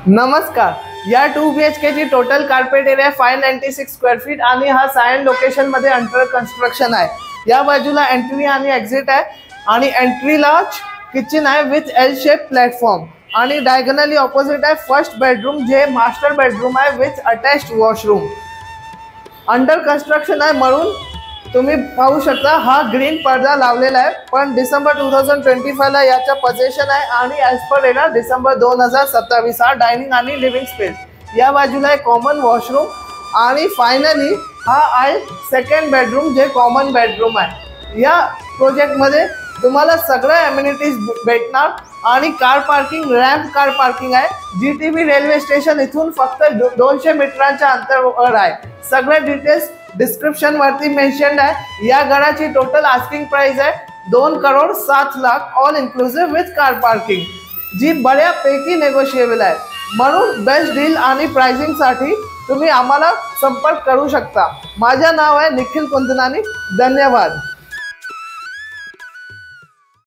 नमस्कार. या 2 BHK ची total carpet area 596 square feet आणि हा सायन लोकेशन मध्ये अंडर कन्स्ट्रक्शन आहे. या बाजूला एंट्री आणि एक्झिट आहे आणि एंट्रीला किचन आहे विथ एल शेप प्लॅटफॉर्म आणि डायगोनली ऑपोजिट आहे फर्स्ट बेडरूम जे मास्टर बेडरूम आहे with attached washroom. Under construction आहे म्हणून तुम्ही पाहू शकता हा ग्रीन पडदा लावलेला आहे, पण डिसेंबर 2025 ला याचा पोझिशन आहे आणि ॲज पर येणार डिसेंबर 2027 हा डायनिंग आणि लिव्हिंग स्पेस. या बाजूला एक कॉमन वॉशरूम आणि फायनली हा आहे सेकंड बेडरूम जे कॉमन बेडरूम आहे. या प्रोजेक्टमध्ये तुम्हाला सगळ्या ॲम्युनिटीज भेटणार आणि car parking ramp car parking आहे. GTB रेल्वे स्टेशन इथून फक्त 200 मीटरांच्या अंतरावर आहे. सगळे डिटेल्स डिस्क्रिप्शन वरती मेन्शन्ड आहे. या घराची टोटल आस्किंग प्राइस आहे 2,07,00,000 all inclusive with car parking, जी बऱ्यापैकी नेगोशिएबल आहे. म्हणून बेस्ट डील आणि प्राइसिंगसाठी तुम्ही आम्हाला संपर्क करू शकता. माझे नाव आहे निखिल कुंदनानी. धन्यवाद.